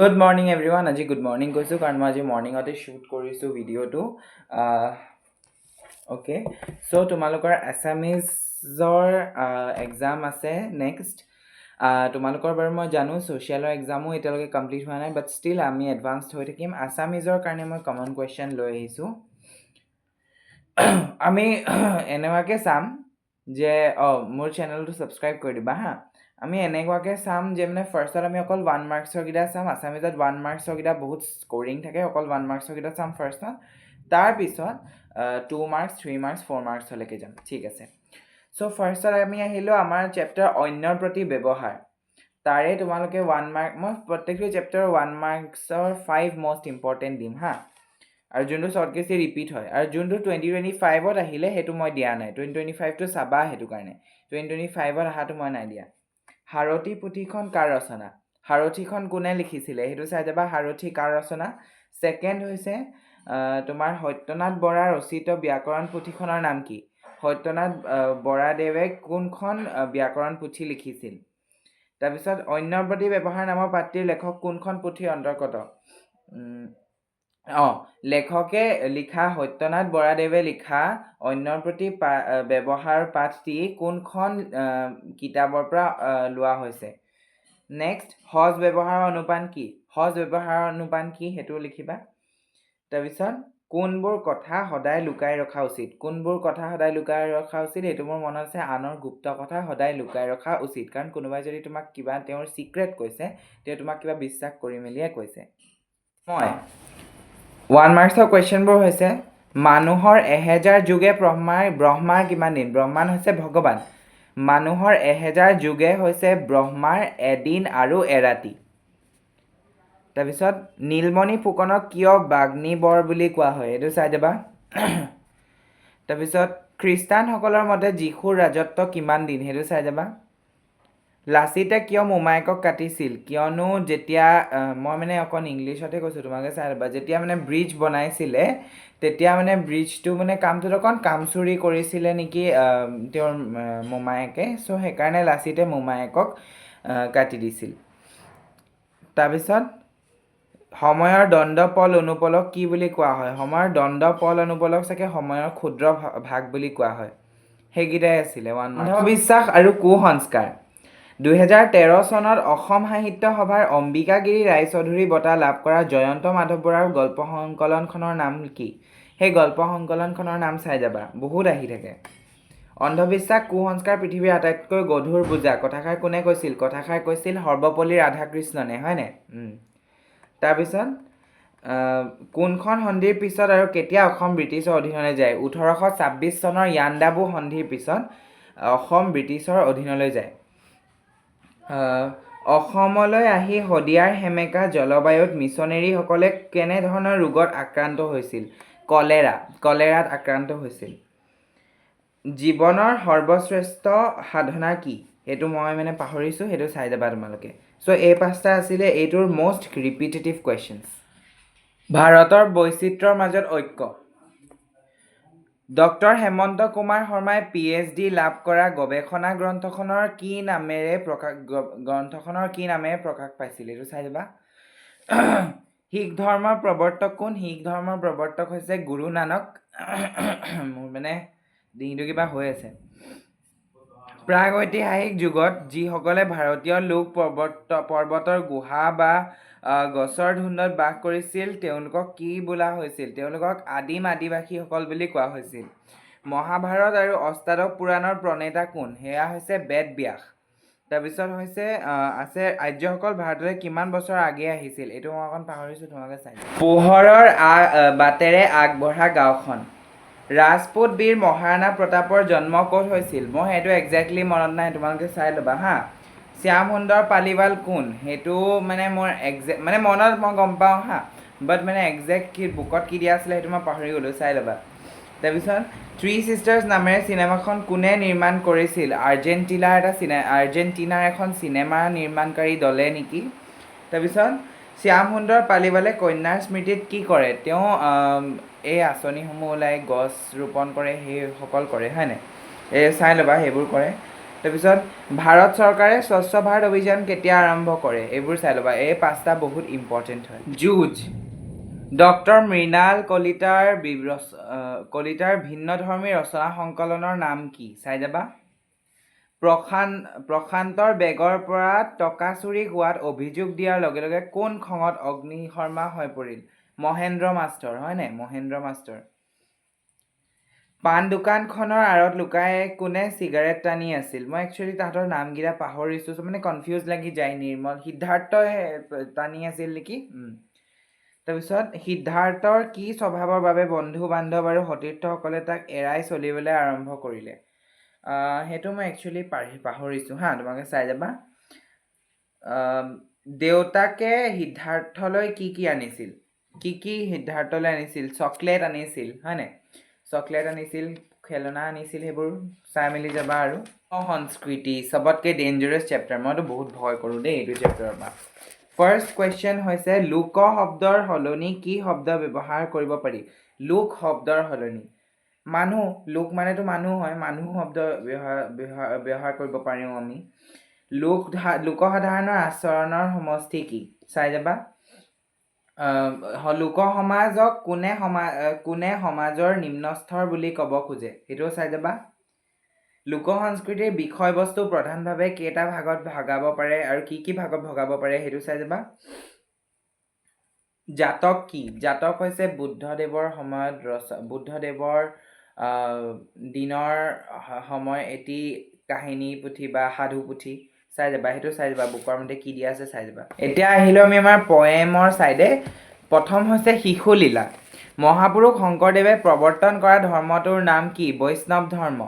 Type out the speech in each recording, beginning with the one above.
Good morning everyone. আজি good morning কৈছো কাৰণ মই আজি মৰ্নিংতে শুট কৰিছো ভিডিঅটো ওকে সো তোমালোকৰ এছামিজৰ এক্সাম আছে নেক্সট তোমালোকৰ বাৰু মই জানো সোশ্যালৰ এক্সামো এতিয়ালৈকে কমপ্লিট হোৱা নাই বাট ষ্টিল আমি এডভান্সড হৈ থাকিম আছামিজৰ কাৰণে মই কমন কুৱেশ্যন লৈ আহিছোঁ আমি এনেকুৱাকৈ চাম যে মোৰ চেনেলটো ছাবস্ক্ৰাইব কৰি দিবা হা আমি এনেকুৱাকৈ চাম যে মানে ফাৰ্ষ্টত আমি অকল 1 মাৰ্কছৰ কেইটা চাম আছামিজত 1 মাৰ্কছৰ কেইটা বহুত স্কোৰিং থাকে অকল 1 মাৰ্কছৰ কেইটা চাম ফাৰ্ষ্টত তাৰপিছত 2 মাৰ্কছ 3 মাৰ্কছ 4 মাৰ্কছলৈকে যাম ঠিক আছে চ' ফাৰ্ষ্টত আমি আহিলোঁ আমাৰ চেপ্টাৰ অন্যৰ প্ৰতি ব্যৱহাৰ তাৰে তোমালোকে 1 মাৰ্ক মই প্ৰত্যেকটো চেপ্টাৰ 1 মাৰ্কছৰ 5 মষ্ট ইম্পৰ্টেণ্ট দিম হা আৰু যোনটো শ্বৰ্টকেছি ৰিপিট হয় আৰু যোনটো 2025ত আহিলে সেইটো মই দিয়া নাই 2025টো চাবা সেইটো কাৰণে 2025ত অহাটো মই নাই দিয়া হাৰথি পুথিখন কাৰ ৰচনা হাৰথিখন কোনে লিখিছিলে সেইটো চাই যাবা হাৰথি কাৰ ৰচনা ছেকেণ্ড হৈছে তোমাৰ সত্যনাথ বৰা ৰচিত ব্যাকৰণ পুথিখনৰ নাম কি সত্যনাথ বৰাদেৱে কোনখন ব্যাকৰণ পুথি লিখিছিল তাৰপিছত অন্যৰ প্ৰতি ব্যৱহাৰ নামৰ পাত্ৰীৰ লেখক কোনখন পুথিৰ অন্তৰ্গত লেখকে লিখা সত্যনাথ বৰাদেৱে লিখা অন্যৰ প্ৰতি ব্যৱহাৰ পাঠটি কোনখন কিতাপৰ পৰা লোৱা হৈছে নেক্সট সজ ব্যৱহাৰৰ অনুপান কি সজ ব্যৱহাৰৰ অনুপান কি সেইটো লিখিবা তাৰপিছত কোনবোৰ কথা সদায় লুকাই ৰখা উচিত কোনবোৰ কথা সদায় লুকাই ৰখা উচিত সেইটো মোৰ মনত আছে আনৰ গুপ্ত কথা সদায় লুকাই ৰখা উচিত কাৰণ কোনোবাই যদি তোমাক কিবা তেওঁৰ সিক্ৰেট কৈছে তেওঁ তোমাক কিবা বিশ্বাস কৰি মেলিয়ে কৈছে মই 1 মাৰ্কছৰ কুৱেশ্যনবোৰ হৈছে মানুহৰ 1000 যুগে ব্ৰহ্মাৰ কিমান দিন ব্ৰহ্মান হৈছে ভগৱান মানুহৰ 1000 যুগে হৈছে ব্ৰহ্মাৰ এদিন আৰু এৰাতি তাৰপিছত নীলমণি ফুকনক কিয় বাগ্মীবৰ বুলি কোৱা হয় এইটো চাই যাবা তাৰপিছত খ্ৰীষ্টানসকলৰ মতে যীশুৰ ৰাজত্ব কিমান দিন সেইটো চাই যাবা লাচিতে কিয় মোমায়েকক কাটিছিল কিয়নো যেতিয়া মই মানে অকণ ইংলিছতে কৈছোঁ তোমালোকে চাই ল'বা যেতিয়া মানে ব্ৰিজ বনাইছিলে তেতিয়া মানে ব্ৰিজটো মানে কামটোত অকণ কামচুৰি কৰিছিলে নেকি তেওঁৰ মোমায়েকে চ' সেইকাৰণে লাচিতে মোমায়েকক কাটি দিছিল তাৰপিছত সময়ৰ দণ্ড পল অনুপলক কি বুলি কোৱা হয় সময়ৰ দণ্ড পল অনুপলক চাগে সময়ৰ ক্ষুদ্ৰ ভাগ বুলি কোৱা হয় সেইকেইটাই আছিলে অন্ধবিশ্বাস আৰু কুসংস্কাৰ 2013 চনত অসম সাহিত্য সভাৰ অম্বিকাগিৰি ৰায়চৌধুৰী বঁটা লাভ কৰা জয়ন্ত মাধৱ বৰাৰ গল্প সংকলনখনৰ নাম কি সেই গল্প সংকলনখনৰ নাম চাই যাবা বহুত আহি থাকে অন্ধবিশ্বাস কুসংস্কাৰ পৃথিৱীৰ আটাইতকৈ গধুৰ বোজা কথাষাৰ কোনে কৈছিল কথাষাৰ কৈছিল সৰ্বপল্লী ৰাধাকৃষ্ণনে হয়নে তাৰপিছত কোনখন সন্ধিৰ পিছত আৰু কেতিয়া অসম ব্ৰিটিছৰ অধীনলৈ যায় 1826 চনৰ ইয়াণ্ডাবু সন্ধিৰ পিছত অসম ব্ৰিটিছৰ অধীনলৈ যায় অসমলৈ আহি শদিয়াৰ সেমেকা জলবায়ুত মিছনেৰীসকলে কেনেধৰণৰ ৰোগত আক্ৰান্ত হৈছিল কলেৰাত আক্ৰান্ত হৈছিল জীৱনৰ সৰ্বশ্ৰেষ্ঠ সাধনা কি সেইটো মই মানে পাহৰিছোঁ সেইটো চাই যাবা তোমালোকে চ' এই পাঁচটা আছিলে এইটোৰ মষ্ট ৰিপিটেটিভ কুৱেশ্যনছ ভাৰতৰ বৈচিত্ৰ্যৰ মাজত ঐক্য ডক্টৰ হেমন্ত কুমাৰ শৰ্মাই PhD লাভ কৰা গৱেষণা গ্ৰন্থখনৰ কি নামেৰে প্ৰকাশ পাইছিল এইটো চাই যাবা শিখ ধৰ্মৰ প্ৰৱৰ্তক কোন শিখ ধৰ্মৰ প্ৰৱৰ্তক হৈছে গুৰু নানক মোৰ মানে ডিঙিটো কিবা হৈ আছে প্ৰাগৈতিহাসিক যুগত যিসকলে ভাৰতীয় লোক পৰ্বতৰ গুহা বা গছৰ ধুন্দত বাস কৰিছিল তেওঁলোকক কি বোলা হৈছিল তেওঁলোকক আদিম আদিবাসীসকল বুলি কোৱা হৈছিল মহাভাৰত আৰু অষ্টাদশ পুৰাণৰ প্ৰণেতা কোন সেয়া হৈছে বেদ ব্যাস তাৰপিছত হৈছে আছে আৰ্যসকল ভাৰতলৈ কিমান বছৰ আগে আহিছিল এইটো মই অকণ পাহৰিছোঁ তোমালোকে চাই পোহৰৰ বাটেৰে আগবঢ়া গাঁওখন ৰাজপুত বীৰ মহাৰাণা প্ৰতাপৰ জন্ম ক'ত হৈছিল মই সেইটো একজেক্টলি মনত নাই তোমালোকে চাই ল'বা হা শ্যাম সুন্দৰ পালিৱাল কোন সেইটো মানে মোৰ মানে মনত মই গম পাওঁ হা বাট মানে একজেক্ট কি বুকত কি দিয়া আছিলে সেইটো মই পাহৰি গ'লোঁ চাই ল'বা তাৰপিছত থ্ৰী ছিষ্টাৰ্ছ নামেৰে চিনেমাখন কোনে নিৰ্মাণ কৰিছিল আৰ্জেণ্টিনাৰ এখন চিনেমা নিৰ্মাণকাৰী দলে নেকি তাৰপিছত শ্যাম সুন্দৰ পালিৱালে কন্যাৰ স্মৃতিত কি কৰে তেওঁ এই আঁচনিসমূহ ওলাই গছ ৰোপণ কৰে সেইসকল কৰে হয়নে এই চাই ল'বা সেইবোৰ কৰে তাৰপিছত ভাৰত চৰকাৰে স্বচ্ছ ভাৰত অভিযান কেতিয়া আৰম্ভ কৰে এইবোৰ চাই ল'বা এই পাঁচটা বহুত ইম্পৰ্টেণ্ট হয় যুঁজ ডক্টৰ মৃণাল কলিতাৰ ভিন্নধৰ্মী ৰচনা সংকলনৰ নাম কি চাই যাবা প্ৰশান্তৰ বেগৰ পৰা টকা চুৰি হোৱাত অভিযোগ দিয়াৰ লগে লগে কোন খঙত অগ্নিশৰ্মা হৈ পৰিল মহেন্দ্ৰ মাষ্টৰ হয়নে মহেন্দ্ৰ মাষ্টৰ পাণ দোকানখনৰ আঁৰত লুকাই কোনে চিগাৰেট টানি আছিল মই একচুৱেলি তাহাঁতৰ নামকেইটা পাহৰিছোঁ মানে কনফিউজ লাগি যায় নিৰ্মল সিদ্ধাৰ্থই টানি আছিল নেকি তাৰপিছত সিদ্ধাৰ্থৰ কি স্বভাৱৰ বাবে বন্ধু বান্ধৱ আৰু সতীৰ্থসকলে তাক এৰাই চলিবলৈ আৰম্ভ কৰিলে সেইটো মই একচুৱেলি পাহৰিছোঁ হা তোমালোকে চাই যাবা দেউতাকে সিদ্ধাৰ্থলৈ কি আনিছিল কি সিদ্ধাৰ্থলৈ আনিছিল চকলেট আনিছিল হয়নে চকলেট আনিছিল খেলনা আনিছিল সেইবোৰ চাই মেলি যাবা আৰু সংস্কৃতি চবতকৈ ডেঞ্জাৰাছ চেপ্টাৰ মইতো বহুত ভয় কৰোঁ দেই এইটো চেপ্টাৰৰ পৰা ফাৰ্ষ্ট কুৱেশ্যন হৈছে লোক শব্দৰ সলনি কি শব্দ ব্যৱহাৰ কৰিব পাৰি লোক শব্দৰ সলনি মানুহ লোক মানেতো মানুহ হয় মানুহ শব্দ ব্যৱহাৰ কৰিব পাৰোঁ আমি লোকসাধাৰণৰ আচৰণৰ সমষ্টি কি চাই যাবা লোক সমাজক কোনে সমাজৰ নিম্নস্তৰ বুলি ক'ব খোজে সেইটোও চাই যাবা লোক সংস্কৃতিৰ বিষয়বস্তু প্ৰধানভাৱে কেইটা ভাগত ভগাব পাৰে আৰু কি ভাগত ভগাব পাৰে সেইটো চাই যাবা জাতক কি জাতক হৈছে বুদ্ধদেৱৰ দিনৰ সময় এটি কাহিনী পুথি বা সাধু পুথি চাই যাবা সেইটো চাই যাবা বুকৰ মতে কি দিয়া আছে চাই যাবা এতিয়া আহিলোঁ আমি আমাৰ পয়েমৰ চাইডে প্ৰথম হৈছে শিশুলীলা মহাপুৰুষ শংকৰদেৱে প্ৰৱৰ্তন কৰা ধৰ্মটোৰ নাম কি বৈষ্ণৱ ধৰ্ম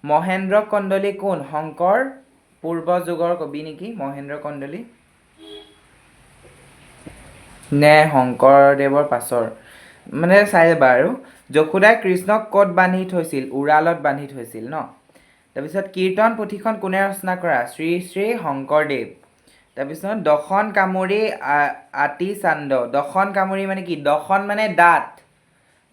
মহেন্দ্ৰ কন্দলী কোন শংকৰ পূৰ্ব যুগৰ কবি নেকি মহেন্দ্ৰ কন্দলী নে শংকৰদেৱৰ পাছৰ মানে চাই যাবা আৰু যশোদাই কৃষ্ণক ক'ত বান্ধি থৈছিল উৰালত বান্ধি থৈছিল ন তাৰপিছত কীৰ্তন পুথিখন কোনে ৰচনা কৰা শ্ৰী শ্ৰী শংকৰদেৱ তাৰপিছত দশন কামুৰি আতি চান্দ দশন কামুৰি মানে কি দশন মানে দাঁত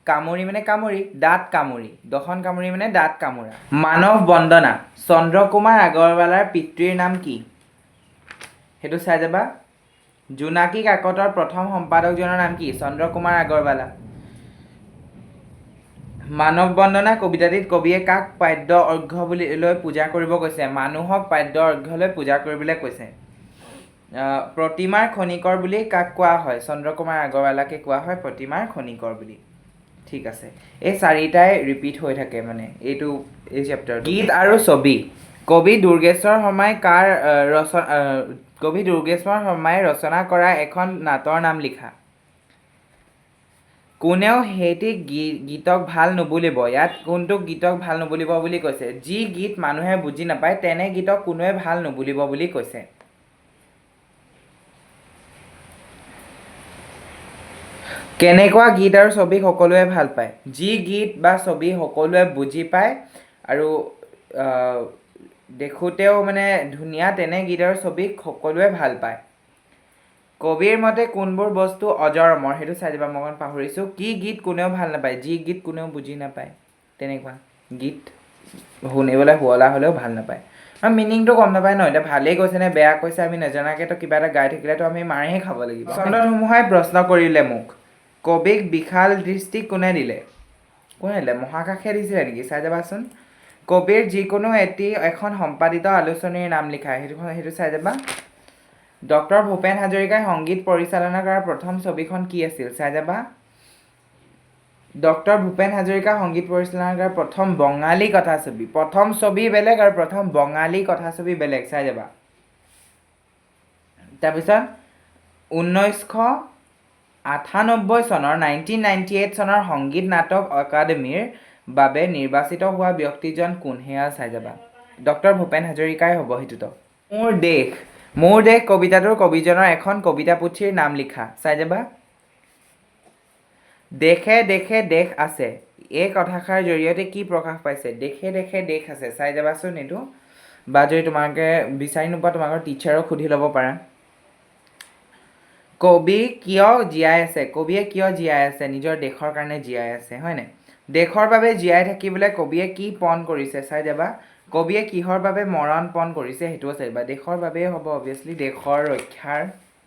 কামুৰি মানে কামুৰি দাঁত কামুৰি দশন কামুৰি মানে দাঁত কামুৰা মানৱ বন্দনা চন্দ্ৰকুমাৰ আগৰৱালাৰ পিতৃৰ নাম কি সেইটো চাই যাবা জোনাকী কাকতৰ প্ৰথম সম্পাদকজনৰ নাম কি চন্দ্ৰকুমাৰ আগৰৱালা মানৱ বন্দনা কবিতাটিত কবিয়ে কাক পাদ্য অৰ্ঘ্য বুলি লৈ পূজা কৰিব কৈছে মানুহক পাদ্য অৰ্ঘ্য লৈ পূজা কৰিবলৈ কৈছে প্ৰতিমাৰ খনিকৰ বুলি কাক কোৱা হয় চন্দ্ৰকুমাৰ আগৰৱালাকে কোৱা হয় প্ৰতিমাৰ খনিকৰ বুলি ঠিক আছে এই চাৰিটাই ৰিপিট হৈ থাকে মানে এই চেপ্টাৰ গীত আৰু ছবি কবি দুৰ্গেশ্বৰ শৰ্মাই ৰচনা কৰা এখন নাটৰ নাম লিখা কোনেও সেইটো গীতক ভাল নুবুলিব ইয়াত কোনটো গীতক ভাল নুবুলিব বুলি কৈছে যি গীত মানুহে বুজি নাপায় তেনে গীতক কোনোৱে ভাল নুবুলিব বুলি কৈছে কেনেকুৱা গীত আৰু ছবি সকলোৱে ভাল পায় যি গীত বা ছবি সকলোৱে বুজি পায় আৰু দেখোঁতেও মানে ধুনীয়া তেনে গীত আৰু ছবিক সকলোৱে ভাল পায় কবিৰ মতে কোনবোৰ বস্তু অজৰ অমৰ সেইটো চাই যাবা মই পাহৰিছোঁ কি গীত কোনেও ভাল নাপায় যি গীত কোনেও বুজি নাপায় তেনেকুৱা গীত শুনিবলৈ শুৱলা হ'লেও ভাল নাপায় আৰু মিনিংটো গম নাপায় ন এতিয়া ভালেই কৈছে নে বেয়া কৈছে আমি নজনাকৈ কিবা এটা গাই থাকিলেতো আমি মাৰেহে খাব লাগিব চন্দ্ৰ ধুমুহাই প্ৰশ্ন কৰিলে মোক কবিক বিশাল দৃষ্টি কোনে দিলে মহাকাশে দিছিলে নেকি চাই যাবাচোন কবিৰ যিকোনো এখন সম্পাদিত আলোচনীৰ নাম লিখা সেইটো চাই যাবা ডক্টৰ ভূপেন হাজৰিকাই সংগীত পৰিচালনা কৰা প্ৰথম ছবিখন কি আছিল চাই যাবা ডক্টৰ ভূপেন হাজৰিকা সংগীত পৰিচালনা কৰা প্ৰথম বঙালী কথাছবি প্ৰথম ছবি বেলেগ আৰু প্ৰথম বঙালী কথাছবি বেলেগ চাই যাবা তাৰপিছত 1998 চনৰ 1998 চনৰ সংগীত নাটক একাডেমীৰ বাবে নিৰ্বাচিত হোৱা ব্যক্তিজন কোন সেয়া চাই যাবা ডক্টৰ ভূপেন হাজৰিকাই হ'ব সেইটোতো মোৰ দেশ কবিতাটোৰ কবিজনৰ এখন কবিতা পুথিৰ নাম লিখা চাই যাবা দেশে দেশে দেশ আছে এই কথাষাৰ জৰিয়তে কি প্ৰকাশ পাইছে দেশে দেশে দেশ আছে চাই যাবাচোন এইটো বা যদি তোমালোকে বিচাৰি নোপোৱা তোমালোকৰ টিচাৰক সুধি ল'ব পাৰা কবিয়ে কিয় জীয়াই আছে নিজৰ দেশৰ কাৰণে জীয়াই আছে হয়নে দেশৰ বাবে জীয়াই থাকিবলৈ কবিয়ে কি পণ কৰিছে চাই যাবা কবিয়ে কিহৰ বাবে মৰণ পণ কৰিছে সেইটোও চাইবা দেশৰ বাবে হ'ব অবভিয়াছলি দেশৰ ৰক্ষাৰ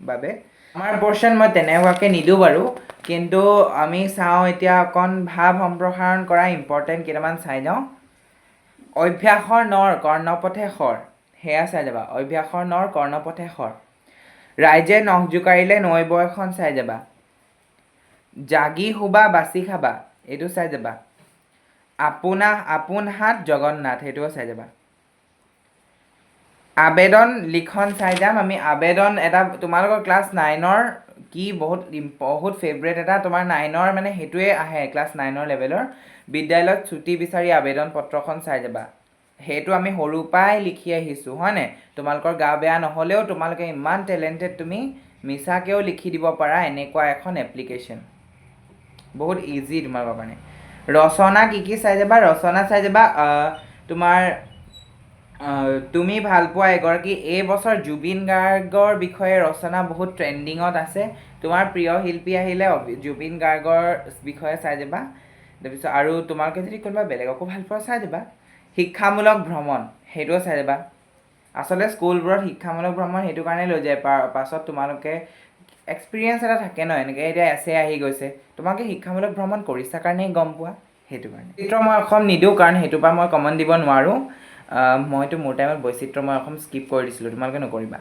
বাবে আমাৰ পৰ্চন মই তেনেকুৱাকৈ নিদিওঁ বাৰু কিন্তু আমি চাওঁ এতিয়া অকণ ভাৱ সম্প্ৰসাৰণ কৰা ইম্পৰ্টেণ্ট কেইটামান চাই যাওঁ অভ্যাসৰ নৰ কৰ্ণপথে শৰ সেয়া চাই যাবা অভ্যাসৰ নৰ কৰ্ণপথে শৰ ৰাইজে নখ জোকাৰিলে নৈ বয়খন চাই যাবা জাগি শুবা বাচি খাবা এইটো চাই যাবা আপোন হাত জগন্নাথ সেইটোও চাই যাবা আবেদন লিখন চাই যাম আমি আবেদন এটা তোমালোকৰ ক্লাছ 9ৰ কি বহুত ফেভৰেট এটা তোমাৰ 9ৰ মানে সেইটোৱে আহে ক্লাছ 9ৰ লেভেলৰ বিদ্যালয়ত ছুটি বিচাৰি আবেদন পত্ৰখন চাই যাবা সেইটো আমি সৰু পৰাই লিখি আহিছোঁ হয়নে তোমালোকৰ গা বেয়া নহ'লেও তোমালোকে ইমান টেলেণ্টেড তুমি মিছাকেও লিখি দিব পাৰা এনেকুৱা এখন এপ্লিকেশ্যন বহুত ইজি তোমালোকৰ কাৰণে ৰচনা কি চাই যাবা ৰচনা চাই যাবা তোমাৰ তুমি ভাল পোৱা এগৰাকী এই বছৰ জুবিন গাৰ্গৰ বিষয়ে ৰচনা বহুত ট্ৰেণ্ডিঙত আছে তোমাৰ প্ৰিয় শিল্পী আহিলে জুবিন গাৰ্গৰ বিষয়ে চাই যাবা তাৰপিছত আৰু তোমালোকে যদি কোনোবা বেলেগকো ভাল পোৱা চাই যাবা শিক্ষামূলক ভ্ৰমণ সেইটোও চাই যাবা আচলতে স্কুলবোৰত শিক্ষামূলক ভ্ৰমণ সেইটো কাৰণে লৈ যায় পাছত তোমালোকে এক্সপিৰিয়েঞ্চ এটা থাকে ন এনেকৈ এতিয়া এছে আহি গৈছে তোমালোকে শিক্ষামূলক ভ্ৰমণ কৰিছা কাৰণেই গম পোৱা সেইটো কাৰণে বৈচিত্ৰময় অসম নিদিওঁ কাৰণ সেইটোৰ পৰা মই কমন দিব নোৱাৰোঁ মইতো মোৰ টাইমত বৈচিত্ৰময় অসম স্কিপ কৰি দিছিলোঁ তোমালোকে নকৰিবা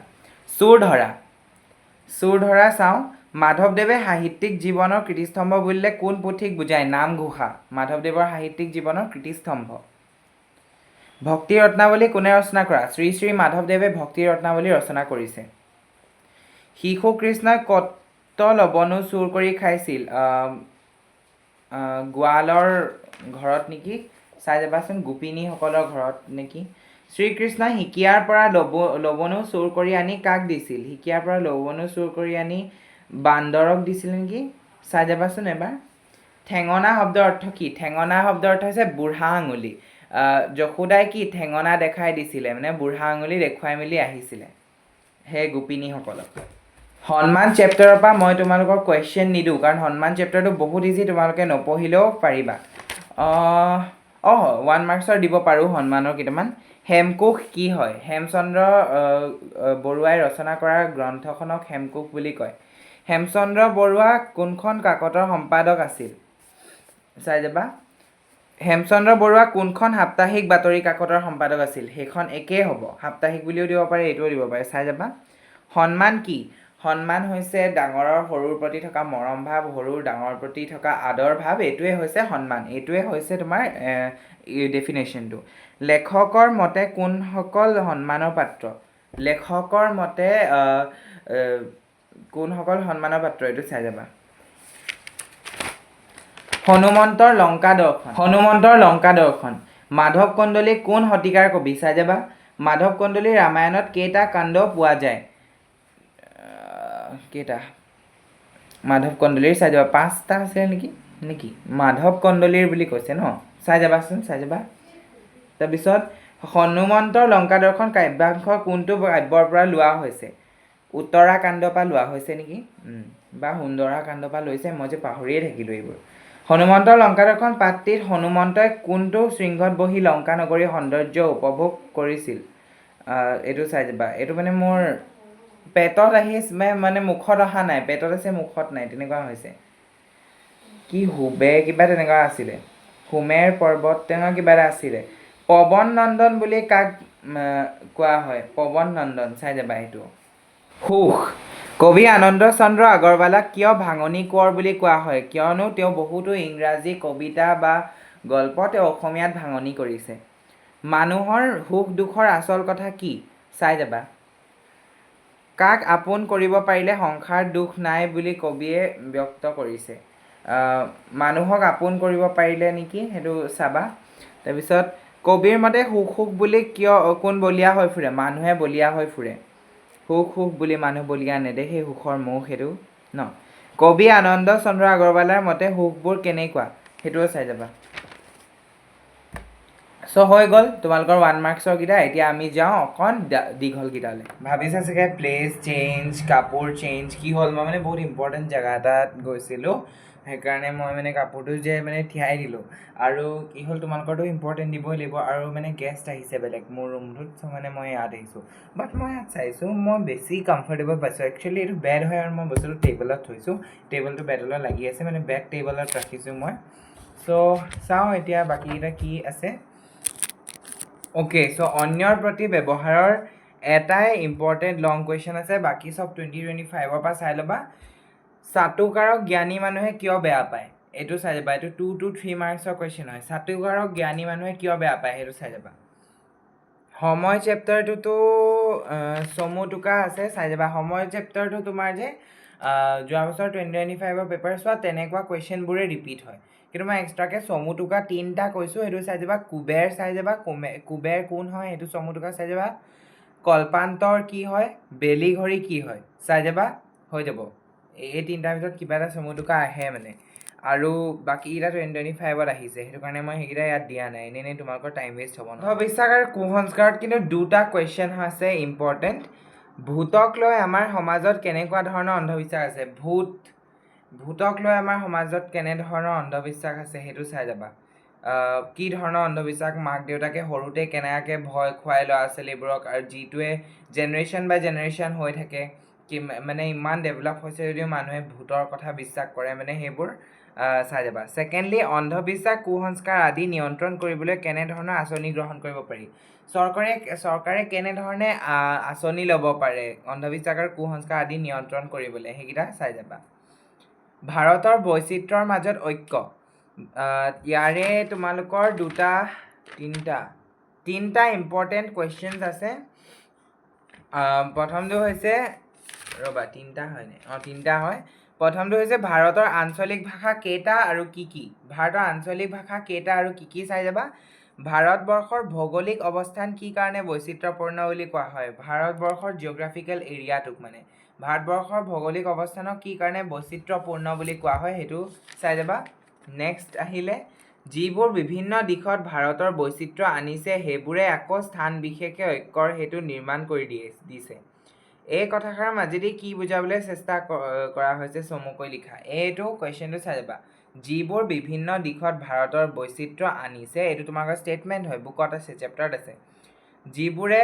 চুৰ ধৰা চাওঁ মাধৱদেৱে সাহিত্যিক জীৱনৰ কীৰ্তিস্তম্ভ বুলিলে কোন পুথিক বুজায় নামঘোষা মাধৱদেৱৰ সাহিত্যিক জীৱনৰ কীৰ্তিস্তম্ভ ভক্তি ৰত্নাৱলী কোনে ৰচনা কৰা শ্ৰী শ্ৰী মাধৱদেৱে ভক্তি ৰত্নাৱলী ৰচনা কৰিছে শিশু কৃষ্ণই কত লবনো চুৰ কৰি খাইছিল গোৱালৰ ঘৰত নেকি চাই যাবাচোন গোপিনীসকলৰ ঘৰত নেকি শ্ৰীকৃষ্ণই শিকিয়াৰ পৰা লবনো চুৰ কৰি আনি কাক দিছিল শিকিয়াৰ পৰা লবনো চুৰ কৰি আনি বান্দৰক দিছিল নেকি চাই যাবাচোন এবাৰ ঠেঙনা শব্দৰ অৰ্থ কি ঠেঙনা শব্দৰ অৰ্থ হৈছে বুঢ়া আঙুলি যশোদাই কি ঠেঙনা দেখাই দিছিলে মানে বুঢ়া আঙুলি দেখুৱাই মেলি আহিছিলে সেই গোপিনীসকলক সন্মান চেপ্টাৰৰ পৰা মই তোমালোকৰ কুৱেশ্যন নিদিওঁ কাৰণ সন্মান চেপ্টাৰটো বহুত ইজি তোমালোকে নপঢ়িলেও পাৰিবা 1 মাৰ্কছৰ দিব পাৰোঁ সন্মানৰ কেইটামান হেমকোষ কি হয় হেমচন্দ্ৰ বৰুৱাই ৰচনা কৰা গ্ৰন্থখনক হেমকোষ বুলি কয় হেমচন্দ্ৰ বৰুৱা কোনখন কাকতৰ সম্পাদক আছিল চাই যাবা হেমচন্দ্ৰ বৰুৱা কোনখন সাপ্তাহিক বাতৰি কাকতৰ সম্পাদক আছিল সেইখন একেই হ'ব সাপ্তাহিক বুলিও দিব পাৰে এইটোও দিব পাৰে চাই যাবা সন্মান কি সন্মান হৈছে ডাঙৰৰ সৰুৰ প্ৰতি থকা মৰম ভাৱ সৰুৰ ডাঙৰ প্ৰতি থকা আদৰ ভাৱ এইটোৱে হৈছে সন্মান এইটোৱে হৈছে তোমাৰ ডেফিনেশ্যনটো লেখকৰ মতে কোনসকল সন্মানৰ পাত্ৰ লেখকৰ মতে কোনসকল সন্মানৰ পাত্ৰ এইটো চাই যাবা হনুমন্তৰ লংকা দৰ্শন মাধৱ কন্দলী কোন শতিকাৰ কবি চাই যাবা মাধৱ কন্দলী ৰামায়ণত কেইটা কাণ্ড পোৱা যায় কেইটা মাধৱ কন্দলীৰ চাই যাবা 5টা আছে নেকি মাধৱ কন্দলীৰ বুলি কৈছে ন চাই যাবাচোন চাই যাবা তাৰপিছত হনুমন্তৰ লংকা দৰ্শন কাব্যাংশ কোনটো কাব্যৰ পৰা লোৱা হৈছে উত্তৰাকাণ্ডৰ পৰা লোৱা হৈছে নেকি বা সুন্দৰাকাণ্ডৰ পৰা লৈছে মই যে পাহৰিয়ে থাকিলোঁ এইবোৰ হনুমন্তৰ লংকা দৰ্শন পাঠটিত হনুমন্তই কোনটো শৃংগত বহি লংকা নগৰীৰ সৌন্দৰ্য উপভোগ কৰিছিল এইটো চাই যাবা এইটো মানে মোৰ পেটত আহি মানে মুখত অহা নাই পেটত আছে মুখত নাই তেনেকুৱা হৈছে কি হুবে কিবা তেনেকুৱা আছিলে হুমেৰ পৰ্বত তেনেকুৱা কিবা এটা আছিলে পৱন নন্দন বুলি কাক কোৱা হয় পৱন নন্দন চাই যাবা এইটো সুখ কবি আনন্দ চন্দ্ৰ আগৰৱালাক কিয় ভাঙনি কোঁৱৰ বুলি কোৱা হয় কিয়নো তেওঁ বহুতো ইংৰাজী কবিতা বা গল্প তেওঁ অসমীয়াত ভাঙনি কৰিছে মানুহৰ সুখ দুখৰ আচল কথা কি চাই যাবা কাক আপোন কৰিব পাৰিলে সংসাৰ দুখ নাই বুলি কবিয়ে ব্যক্ত কৰিছে মানুহক আপোন কৰিব পাৰিলে নেকি সেইটো চাবা তাৰপিছত কবিৰ মতে সুখ বুলি কিয় কোন বলিয়া হৈ ফুৰে মানুহে বলিয়া হৈ ফুৰে সুখ বুলি মানুহ বলিয়া নেদে সেই সুখৰ মুখ সেইটো ন কবি আনন্দ চন্দ্ৰ আগৰৱালাৰ মতে সুখবোৰ কেনেকুৱা সেইটোও চাই যাবা হৈ গ'ল তোমালোকৰ 1 মাৰ্কছৰ কেইটা এতিয়া আমি যাওঁ অকণ দীঘলকেইটালৈ ভাবিছা চাগে প্লেচ চেঞ্জ কাপোৰ চেঞ্জ কি হ'ল মই মানে বহুত ইম্পৰ্টেণ্ট জেগা এটাত গৈছিলোঁ সেইকাৰণে মই মানে কাপোৰটো যে মানে তিয়াই দিলোঁ আৰু কি হ'ল তোমালোকৰতো ইম্পৰ্টেণ্ট দিবই লাগিব আৰু মানে গেষ্ট আহিছে বেলেগ মোৰ ৰুমটোত চ' মানে মই ইয়াত আহিছোঁ বাট মই ইয়াত চাইছোঁ মই বেছি কমফৰ্টেবল পাইছোঁ একচুৱেলি এইটো বেড হয় আৰু মই বস্তুটো টেবলত থৈছোঁ টেবলটো বেডৰ লগত লাগি আছে মানে বেড টেবলত ৰাখিছোঁ মই চ' চাওঁ এতিয়া বাকীকেইটা কি আছে অ'কে চ' অন্যৰ প্ৰতি ব্যৱহাৰৰ এটাই ইম্পৰ্টেণ্ট লং কুৱেশ্যন আছে বাকী চব 2025ৰ পৰা চাই ল'বা চাটুকাৰক জ্ঞানী মানুহে কিয় বেয়া পায় এইটো চাই যাবা এইটো 2 to 3 মাৰ্কছৰ কুৱেশ্যন হয় চাটুকাৰক জ্ঞানী মানুহে কিয় বেয়া পায় সেইটো চাই যাবা সময় চেপ্টাৰটোতো চমু টোকা আছে চাই যাবা সময় চেপ্টাৰটো তোমাৰ যে যোৱা বছৰ 2025ৰ পেপাৰ চোৱা তেনেকুৱা কুৱেশ্যনবোৰে ৰিপিট হয় কিন্তু মই এক্সট্ৰাকৈ চমু টোকা 3টা কৈছোঁ সেইটো চাই যাবা কুবেৰ চাই যাবা কুবেৰ কোন হয় সেইটো চমু টোকা চাই যাবা কল্পান্তৰ কি হয় বেলিঘড়ী কি হয় চাই যাবা হৈ যাব এই 3টাৰ ভিতৰত কিবা এটা চমু টোকা আহে মানে আৰু বাকীকেইটা 2025ত আহিছে সেইটো কাৰণে মই সেইকেইটা ইয়াত দিয়া নাই এনেই তোমালোকৰ টাইম ৱেষ্ট হ'ব অন্ধবিশ্বাস আৰু কুসংস্কাৰত কিন্তু 2টা কুৱেশ্যন আছে ইম্পৰ্টেণ্ট ভূতক লৈ আমাৰ সমাজত কেনেকুৱা ধৰণৰ অন্ধবিশ্বাস আছে ভূতক লৈ আমাৰ সমাজত কেনেধৰণৰ অন্ধবিশ্বাস আছে সেইটো চাই যাবা কি ধৰণৰ অন্ধবিশ্বাস মাক দেউতাকে সৰুতে কেনেকৈ ভয় খুৱাই ল'ৰা ছোৱালীবোৰক আৰু যিটোৱে জেনেৰেশ্যন বাই জেনেৰেশ্যন হৈ থাকে কি মানে ইমান ডেভেলপ হৈছে যদিও মানুহে ভূতৰ কথা বিশ্বাস কৰে মানে সেইবোৰ চাই যাবা ছেকেণ্ডলি অন্ধবিশ্বাস কুসংস্কাৰ আদি নিয়ন্ত্ৰণ কৰিবলৈ কেনেধৰণৰ আঁচনি গ্ৰহণ কৰিব পাৰি চৰকাৰে কেনেধৰণে আঁচনি ল'ব পাৰে অন্ধবিশ্বাস আৰু কুসংস্কাৰ আদি নিয়ন্ত্ৰণ কৰিবলৈ সেইকেইটা চাই যাবা ভাৰতৰ বৈচিত্ৰ্যৰ মাজত ঐক্য ইয়াৰে তোমালোকৰ তিনিটা ইম্পৰ্টেণ্ট কুৱেশ্যনছ আছে প্ৰথমটো হৈছে ৰ'বা তিনিটা হয় প্ৰথমটো হৈছে ভাৰতৰ আঞ্চলিক ভাষা কেইটা আৰু কি কি ভাৰতৰ আঞ্চলিক ভাষা কেইটা আৰু কি কি চাই যাবা ভাৰতবৰ্ষৰ ভৌগোলিক অৱস্থান কি কাৰণে বৈচিত্ৰ্যপূৰ্ণ বুলি কোৱা হয় ভাৰতবৰ্ষৰ জিঅ'গ্ৰাফিকেল এৰিয়াটোক মানে ভাৰতবৰ্ষৰ ভৌগোলিক অৱস্থানক কি কাৰণে বৈচিত্ৰ্যপূৰ্ণ বুলি কোৱা হয় সেইটো চাই যাবা নেক্সট আহিলে যিবোৰ বিভিন্ন দিশত ভাৰতৰ বৈচিত্ৰ্য আনিছে সেইবোৰে আকৌ স্থান বিশেষে ঐক্যৰ হেতু নিৰ্মাণ কৰি দিছে এই কথাষাৰৰ মাজেদি কি বুজাবলৈ চেষ্টা কৰা হৈছে চমুকৈ লিখা এইটো কুৱেশ্যনটো চাই যাবা যিবোৰ বিভিন্ন দিশত ভাৰতৰ বৈচিত্ৰ্য আনিছে এইটো তোমালোকৰ ষ্টেটমেণ্ট হয় বুকত আছে চেপ্টাৰত আছে যিবোৰে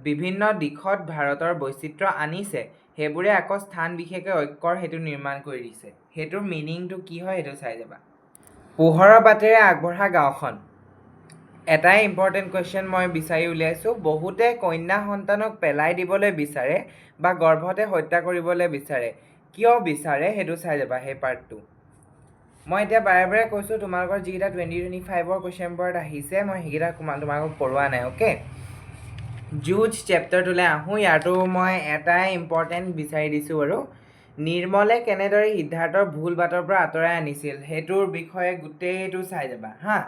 বিভিন্ন দিশত ভাৰতৰ বৈচিত্ৰ্য আনিছে সেইবোৰে আকৌ স্থান বিশেষে ঐক্যৰ হেতু নিৰ্মাণ কৰি দিছে সেইটোৰ মিনিংটো কি হয় সেইটো চাই যাবা পোহৰৰ বাটেৰে আগবঢ়া গাঁওখন এটাই ইম্পৰ্টেণ্ট কুৱেশ্যন মই বিচাৰি উলিয়াইছোঁ বহুতে কন্যা সন্তানক পেলাই দিবলৈ বিচাৰে বা গৰ্ভতে হত্যা কৰিবলৈ বিচাৰে কিয় বিচাৰে সেইটো চাই যাবা সেই পাৰ্টটো মই এতিয়া বাৰে বাৰে কৈছোঁ তোমালোকৰ যিকেইটা 2025ৰ কুৱেশ্যন পেপাৰত আহিছে মই সেইকেইটা তোমালোকক কৰোৱা নাই অ'কে যুঁজ চেপ্টাৰটোলৈ আহোঁ ইয়াতো মই এটাই ইম্পৰ্টেণ্ট বিচাৰি দিছোঁ আৰু নিৰ্মলে কেনেদৰে সিদ্ধাৰ্থৰ ভুল বাটৰ পৰা আঁতৰাই আনিছিল সেইটোৰ বিষয়ে গোটেইটো চাই যাবা হা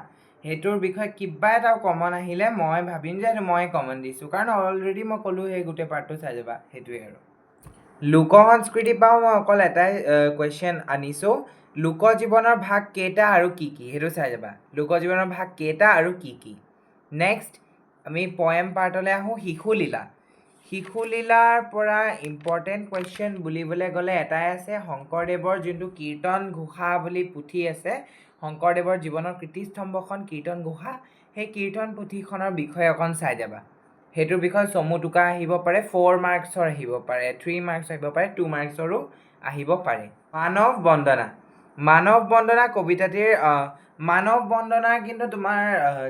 সেইটোৰ বিষয়ে কিবা এটা কমন আহিলে মই ভাবিম যে এইটো মই কমন দিছোঁ কাৰণ অলৰেডি মই ক'লোঁ সেই গোটেই পাৰ্টটো চাই যাবা সেইটোৱে আৰু লোক সংস্কৃতিৰ পৰাও মই অকল এটাই কুৱেশ্যন আনিছোঁ লোকজীৱনৰ ভাগ কেইটা আৰু কি কি সেইটো চাই যাবা লোকজীৱনৰ ভাগ কেইটা আৰু কি কি নেক্সট আমি পয়েম পাৰ্টলৈ আহোঁ শিশুলীলাৰ পৰা ইম্পৰ্টেণ্ট কুৱেশ্যন বুলিবলৈ গ'লে এটাই আছে শংকৰদেৱৰ যোনটো কীৰ্তন ঘোষা বুলি পুথি আছে শংকৰদেৱৰ জীৱনৰ কীৰ্তিস্তম্ভখন কীৰ্তন ঘোষা সেই কীৰ্তন পুথিখনৰ বিষয়ে অকণ চাই যাবা সেইটোৰ বিষয়ে চমু টোকা আহিব পাৰে 4 মাৰ্কছৰ আহিব পাৰে 3 মাৰ্কছ আহিব পাৰে 2 মাৰ্কছৰো আহিব পাৰে মানৱ বন্দনা কবিতাটিৰ মানৱ বন্দনাৰ কিন্তু তোমাৰ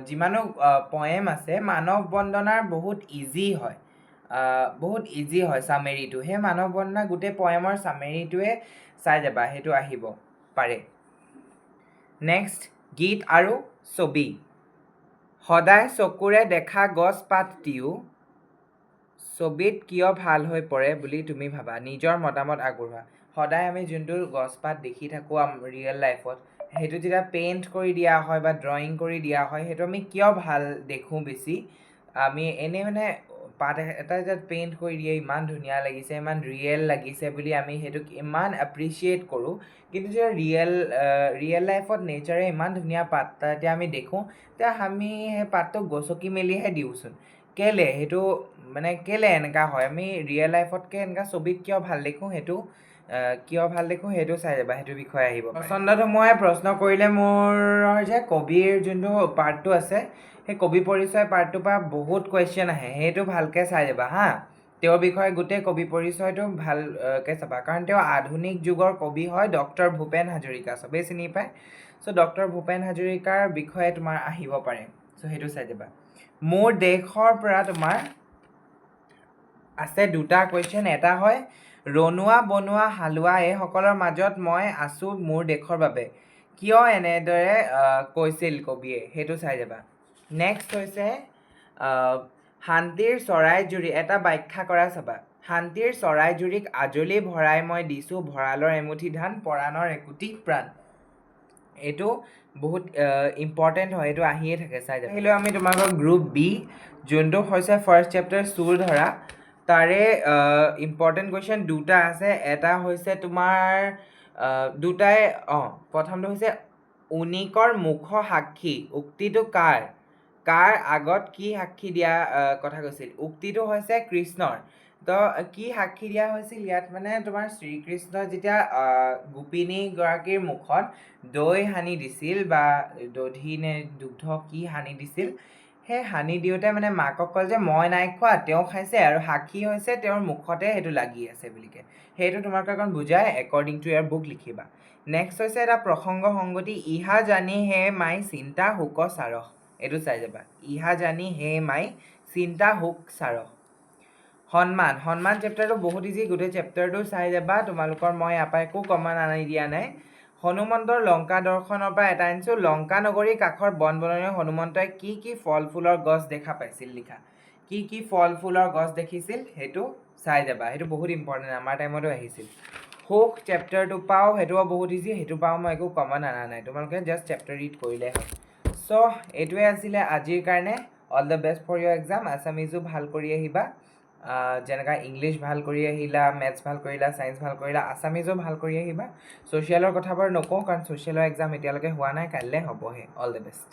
যিমানো পয়েম আছে মানৱ বন্দনাৰ বহুত ইজি হয় চামেৰিটো সেই মানৱ বন্দনা গোটেই পয়েমৰ চামেৰিটোৱে চাই যাবা সেইটো আহিব পাৰে নেক্সট গীত আৰু ছবি সদায় চকুৰে দেখা গছ পাতটিও ছবিত কিয় ভাল হৈ পৰে বুলি তুমি ভাবা নিজৰ মতামত আগবঢ়োৱা সদায় আমি যোনটো গছপাত দেখি থাকোঁ ৰিয়েল লাইফত সেইটো যেতিয়া পেইণ্ট কৰি দিয়া হয় বা ড্ৰয়িং কৰি দিয়া হয় সেইটো আমি কিয় ভাল দেখোঁ বেছি আমি এনেই মানে পাত এটা যেতিয়া পেইণ্ট কৰি দিয়ে ইমান ধুনীয়া লাগিছে ইমান ৰিয়েল লাগিছে বুলি আমি সেইটোক ইমান এপ্ৰিচিয়েট কৰোঁ কিন্তু যেতিয়া ৰিয়েল লাইফত নেচাৰে ইমান ধুনীয়া পাত তেতিয়া আমি দেখোঁ তেতিয়া আমি সেই পাতটোক গছকি মেলিহে দিওঁচোন কেলে সেইটো মানে কেলে এনেকুৱা হয় আমি ৰিয়েল লাইফতকৈ এনেকুৱা ছবিত কিয় ভাল দেখোঁ সেইটো কিয় ভাল দেখোঁ সেইটো চাই যাবা, সেইটো বিষয়ে আহিব। পচন্দত মই প্ৰশ্ন কৰিলে মোৰ যে কবিৰ যোনটো পাৰ্টটো আছে সেই কবি পৰিচয় পাৰ্টটোৰ পৰা বহুত কুৱেশ্যন আহে, সেইটো ভালকৈ চাই যাবা হা। তেওঁৰ বিষয়ে গোটেই কবি পৰিচয়টো ভালকৈ চাবা, কাৰণ তেওঁ আধুনিক যুগৰ কবি হয় ডক্টৰ ভূপেন হাজৰিকা, চবেই চিনি পায়। চ' ডক্টৰ ভূপেন হাজৰিকাৰ বিষয়ে তোমাৰ আহিব পাৰে, চ' সেইটো চাই যাবা। মোৰ দেশৰ পৰা তোমাৰ আছে দুটা কুৱেশ্যন, এটা হয় ৰণুৱা বনুৱা হালোৱা এইসকলৰ মাজত মই আছোঁ মোৰ দেশৰ বাবে, কিয় এনেদৰে কৈছিল কবিয়ে, সেইটো চাই যাবা। নেক্সট হৈছে শান্তিৰ চৰাইজুৰি, এটা ব্যাখ্যা কৰা চাবা। শান্তিৰ চৰাইজুৰিক আজলি ভৰাই মই দিছোঁ ভঁৰালৰ এমুঠি ধান, পৰাণৰ একোটি প্ৰাণ। এইটো বহুত ইম্পৰ্টেণ্ট হয়, এইটো আহিয়ে থাকে, চাই যাবা। আহিলোঁ আমি তোমালোকৰ গ্ৰুপ বি, যোনটো হৈছে ফাৰ্ষ্ট চেপ্টাৰ চুৰ ধৰা। তাৰে ইম্পৰ্টেণ্ট কুৱেশ্যন দুটা আছে, এটা হৈছে তোমাৰ দুটাই প্ৰথমটো হৈছে উনিকৰ মুখ সাক্ষী, উক্তিটো কাৰ আগত কি সাক্ষী দিয়া কথা কৈছিল? উক্তিটো হৈছে কৃষ্ণৰ। তো কি সাক্ষী দিয়া হৈছিল ইয়াত, মানে তোমাৰ শ্ৰীকৃষ্ণ যেতিয়া গোপিনীগৰাকীৰ মুখত দৈ সানি দিছিল বা দধি নে দুগ্ধ কি সানি দিছিল, সেই সানি দিওঁতে মানে মাকক ক'ল যে মই নাই খোৱা, তেওঁ খাইছে, আৰু সাক্ষী হৈছে তেওঁৰ মুখতে সেইটো লাগি আছে বুলিকে। সেইটো তোমালোকে অকণ বুজাই একৰ্ডিং টু ইয়াৰ বুক লিখিবা। নেক্সট হৈছে এটা প্ৰসংগ সংগতি, ইহা জানি হে মাই চিন্তা শোক চাৰহ, এইটো চাই যাবা। ইহা জানি হে মাই চিন্তা শোক চাৰহ। সন্মান চেপ্টাৰটো বহুত ইজি, গোটেই চেপ্টাৰটো চাই যাবা তোমালোকৰ। মই ইয়াৰ পৰা একো কমন আনি দিয়া নাই। হনুমন্তৰ লংকা দৰ্শনৰ পৰা এটা আনিছোঁ, লংকা নগৰীৰ কাষৰ বন বননিয়ে হনুমন্তই কি কি ফল ফুলৰ গছ দেখা পাইছিল লিখা। কি কি ফল ফুলৰ গছ দেখিছিল সেইটো চাই যাবা, সেইটো বহুত ইম্পৰ্টেণ্ট, আমাৰ টাইমতো আহিছিল। সুখ চেপ্টাৰটো পাওঁ, সেইটোও বহুত ইজি, সেইটো পাওঁ মই একো কমন অনা নাই, তোমালোকে জাষ্ট চেপ্টাৰ ৰিড কৰিলে হয়। চ' এইটোৱে আছিলে আজিৰ কাৰণে। All the best for your exam. আছামিজো ভাল কৰি আহিবা, যেনেকৈ ইংলিছ ভাল কৰি আহিলা, মেথছ ভাল কৰিলা, ছায়েন্স ভাল কৰিলা, আছামিজো ভাল কৰি আহিবা। ছ'চিয়েলৰ কথা বাৰু নকওঁ, কাৰণ ছ'চিয়েলৰ এক্সাম এতিয়ালৈকে হোৱা নাই, কাইলৈ হ'বহে। All the best.